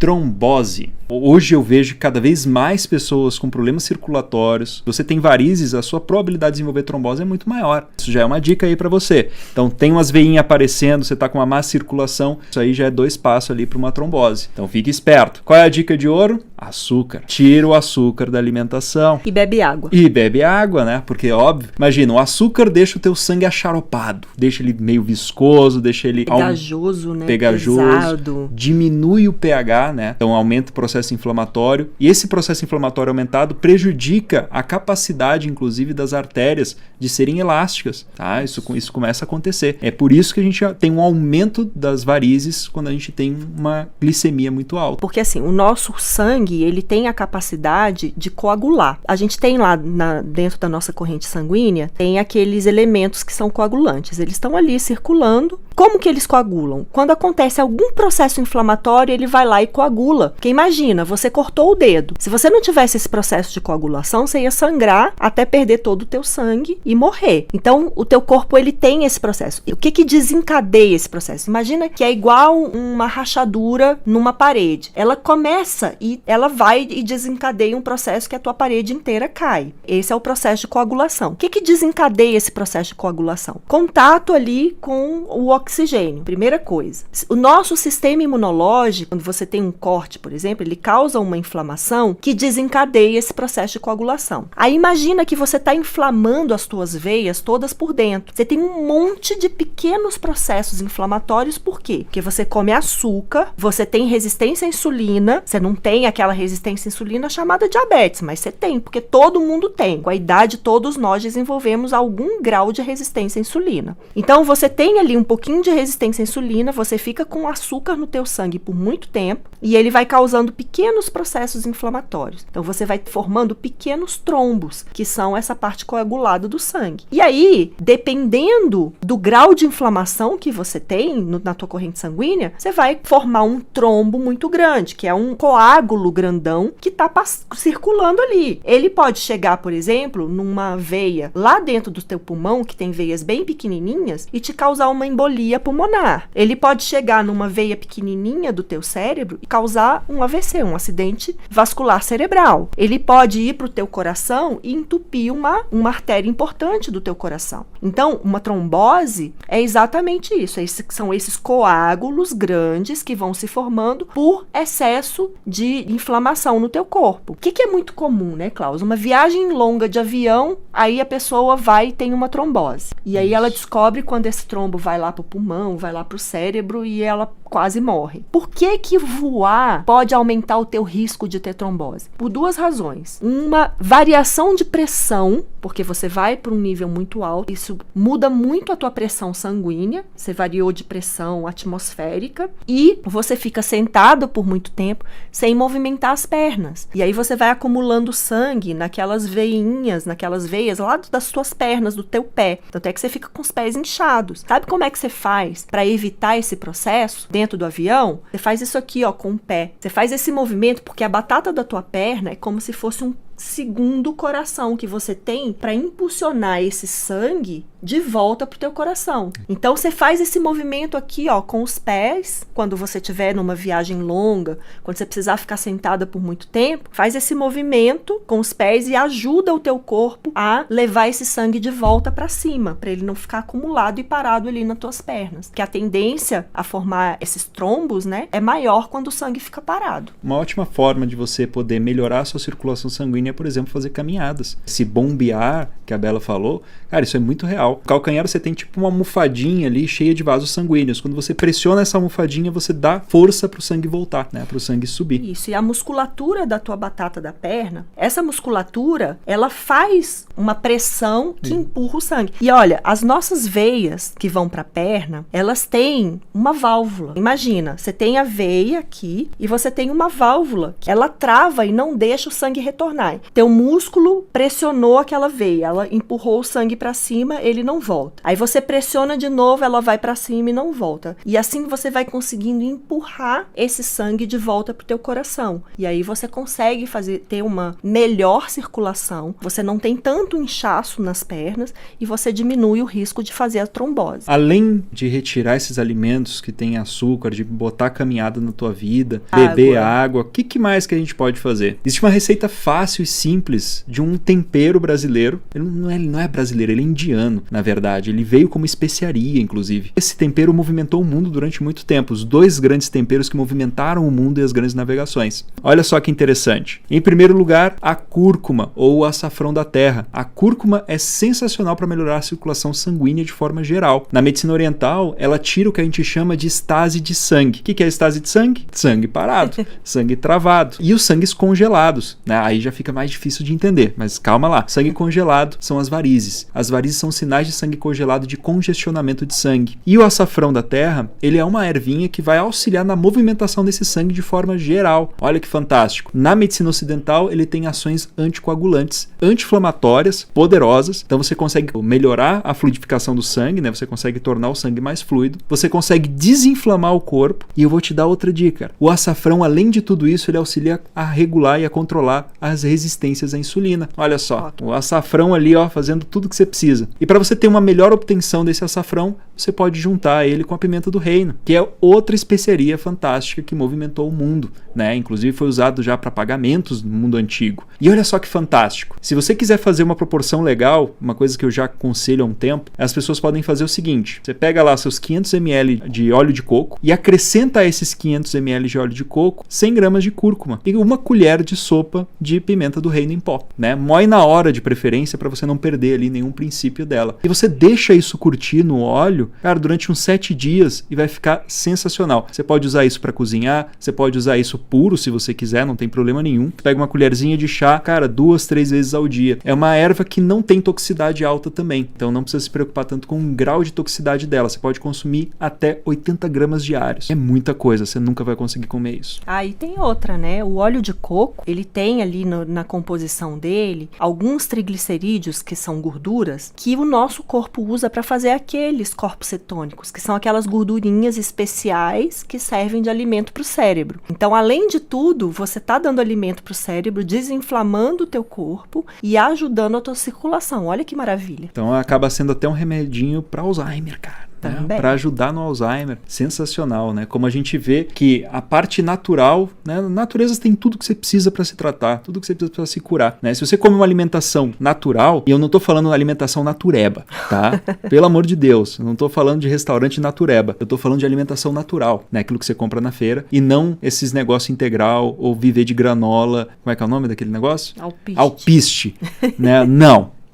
Trombose. Hoje eu vejo cada vez mais pessoas com problemas circulatórios. Se você tem varizes, a sua probabilidade de desenvolver trombose é muito maior. Isso já é uma dica aí para você. Então tem umas veinhas aparecendo, você tá com uma má circulação, isso aí já é 2 passos ali para uma trombose. Então fique esperto. Qual é a dica de ouro? Açúcar. Tira o açúcar da alimentação. E bebe água. E bebe água, né? Porque, óbvio, imagina, o açúcar deixa o teu sangue acharopado, deixa ele meio viscoso, deixa ele... Pegajoso, né? Pegajoso. Pesado. Diminui o pH, né? Então aumenta o processo inflamatório. E esse processo inflamatório aumentado prejudica a capacidade, inclusive, das artérias de serem elásticas, tá? Isso começa a acontecer. É por isso que a gente tem um aumento das varizes quando a gente tem uma glicemia muito alta. Porque assim, o nosso sangue, ele tem a capacidade de coagular. A gente tem lá dentro da nossa corrente sanguínea, tem aqueles elementos que são coagulantes. Eles estão ali circulando. Como que eles coagulam? Quando acontece algum processo inflamatório, ele vai lá e coagula. Porque imagina, você cortou o dedo. Se você não tivesse esse processo de coagulação, você ia sangrar até perder todo o teu sangue e morrer. Então, o teu corpo, ele tem esse processo. E o que desencadeia esse processo? Imagina que é igual uma rachadura numa parede. Ela começa e ela vai e desencadeia um processo que a tua parede inteira cai. Esse é o processo de coagulação. O que desencadeia esse processo de coagulação? Contato ali com o oxigênio. Primeira coisa. O nosso sistema imunológico, quando você tem um corte, por exemplo, ele causa uma inflamação que desencadeia esse processo de coagulação. Aí imagina que você está inflamando as tuas veias todas por dentro. Você tem um monte de pequenos processos inflamatórios. Por quê? Porque você come açúcar, você tem resistência à insulina, você não tem aquela resistência à insulina chamada diabetes, mas você tem, porque todo mundo tem. Com a idade, todos nós desenvolvemos algum grau de resistência à insulina. Então, você tem ali um pouquinho de resistência à insulina, você fica com açúcar no teu sangue por muito tempo e ele vai causando pequenos processos inflamatórios. Então, você vai formando pequenos trombos, que são essa parte coagulada do sangue. E aí, dependendo do grau de inflamação que você tem na tua corrente sanguínea, você vai formar um trombo muito grande, que é um coágulo grandão que está circulando ali. Ele pode chegar, por exemplo, numa veia lá dentro do teu pulmão, que tem veias bem pequenininhas, e te causar uma embolia pulmonar. Ele pode chegar numa veia pequenininha do teu cérebro e causar um AVC, um acidente vascular cerebral. Ele pode ir para o teu coração e entupir uma artéria importante do teu coração. Então, uma trombose é exatamente isso. São esses coágulos grandes que vão se formando por excesso de inflamação no teu corpo. O que é muito comum, né, Klaus? Uma viagem longa de avião, aí a pessoa vai e tem uma trombose. E aí ela descobre quando esse trombo vai lá pro pulmão, vai lá pro cérebro e ela quase morre. Por que voar pode aumentar o teu risco de ter trombose? Por 2 razões. Uma variação de pressão, porque você vai para um nível muito alto, isso muda muito a tua pressão sanguínea, você variou de pressão atmosférica, e você fica sentado por muito tempo sem movimentar as pernas. E aí você vai acumulando sangue naquelas veinhas, naquelas veias lá das tuas pernas, do teu pé. Tanto é que você fica com os pés inchados. Sabe como é que você faz para evitar esse processo dentro do avião? Você faz isso aqui, ó, com o pé. Você faz esse movimento porque a batata da tua perna é como se fosse um segundo coração que você tem para impulsionar esse sangue de volta pro teu coração. Então você faz esse movimento aqui, ó, com os pés, quando você estiver numa viagem longa, quando você precisar ficar sentada por muito tempo, faz esse movimento com os pés e ajuda o teu corpo a levar esse sangue de volta para cima, para ele não ficar acumulado e parado ali nas tuas pernas. Que a tendência a formar esses trombos, né, é maior quando o sangue fica parado. Uma ótima forma de você poder melhorar a sua circulação sanguínea é, por exemplo, fazer caminhadas. Se bombear, que a Bela falou, cara, isso é muito real. O calcanhar você tem tipo uma almofadinha ali cheia de vasos sanguíneos. Quando você pressiona essa almofadinha, você dá força pro sangue voltar, né? Pro sangue subir. Isso, e a musculatura da tua batata da perna, essa musculatura, ela faz uma pressão que empurra o sangue. E olha, as nossas veias que vão pra perna, elas têm uma válvula. Imagina, você tem a veia aqui e você tem uma válvula que ela trava e não deixa o sangue retornar. vai. Teu músculo pressionou aquela veia, ela empurrou o sangue para cima, ele não volta. Aí você pressiona de novo, ela vai para cima e não volta. E assim você vai conseguindo empurrar esse sangue de volta pro teu coração. E aí você consegue ter uma melhor circulação, você não tem tanto inchaço nas pernas e você diminui o risco de fazer a trombose. Além de retirar esses alimentos que têm açúcar, de botar caminhada na tua vida, beber água, o que mais que a gente pode fazer? Existe uma receita fácil e simples de um tempero brasileiro. Ele não é brasileiro, ele é indiano, na verdade. Ele veio como especiaria, inclusive. Esse tempero movimentou o mundo durante muito tempo. Os 2 grandes temperos que movimentaram o mundo e as grandes navegações. Olha só que interessante. Em primeiro lugar, a cúrcuma, ou o açafrão da terra. A cúrcuma é sensacional para melhorar a circulação sanguínea de forma geral. Na medicina oriental, ela tira o que a gente chama de estase de sangue. O que é estase de sangue? Sangue parado, sangue travado. E os sangues congelados, né? Aí já fica mais difícil de entender, mas calma lá. Sangue congelado são as varizes. As varizes são sinais de sangue congelado de congestionamento de sangue. E o açafrão da terra, ele é uma ervinha que vai auxiliar na movimentação desse sangue de forma geral. Olha que fantástico. Na medicina ocidental, ele tem ações anticoagulantes, anti-inflamatórias, poderosas. Então você consegue melhorar a fluidificação do sangue, né? Você consegue tornar o sangue mais fluido. Você consegue desinflamar o corpo. E eu vou te dar outra dica. O açafrão, além de tudo isso, ele auxilia a regular e a controlar as resistências à insulina. Olha só, o açafrão ali, ó, fazendo tudo que você precisa. E para você ter uma melhor obtenção desse açafrão, você pode juntar ele com a pimenta do reino, que é outra especiaria fantástica que movimentou o mundo, né? Inclusive foi usado já para pagamentos no mundo antigo. E olha só que fantástico. Se você quiser fazer uma proporção legal, uma coisa que eu já aconselho há um tempo, as pessoas podem fazer o seguinte: você pega lá seus 500 ml de óleo de coco e acrescenta a esses 500 ml de óleo de coco 100 gramas de cúrcuma e uma colher de sopa de pimenta do reino em pó, né? Moe na hora, de preferência, para você não perder ali nenhum princípio dela. E você deixa isso curtir no óleo, cara, durante uns 7 dias e vai ficar sensacional. Você pode usar isso para cozinhar, você pode usar isso puro se você quiser, não tem problema nenhum. Pega uma colherzinha de chá, cara, 2, 3 vezes ao dia. É uma erva que não tem toxicidade alta também, então não precisa se preocupar tanto com o grau de toxicidade dela. Você pode consumir até 80 gramas diários. É muita coisa, você nunca vai conseguir comer isso. Aí tem outra, né? O óleo de coco, ele tem ali na composição dele alguns triglicerídeos, que são gorduras, que o nosso corpo usa para fazer aqueles corpos cetônicos, que são aquelas gordurinhas especiais que servem de alimento para o cérebro. Então, além de tudo, você está dando alimento para o cérebro, desinflamando o teu corpo e ajudando a tua circulação. Olha que maravilha. Então acaba sendo até um remedinho para Alzheimer, cara. Para ajudar no Alzheimer. Sensacional, né? Como a gente vê que a parte natural, né? A natureza tem tudo que você precisa para se tratar, tudo que você precisa para se curar, né? Se você come uma alimentação natural, e eu não tô falando alimentação natureba, tá? Pelo amor de Deus, eu não tô falando de restaurante natureba, eu tô falando de alimentação natural, né? Aquilo que você compra na feira, e não esses negócios integral ou viver de granola. Como é que é o nome daquele negócio? Alpiste, né?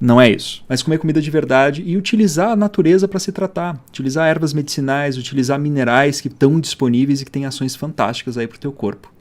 Não é isso. Mas comer comida de verdade e utilizar a natureza para se tratar. Utilizar ervas medicinais, utilizar minerais que estão disponíveis e que têm ações fantásticas aí pro teu corpo.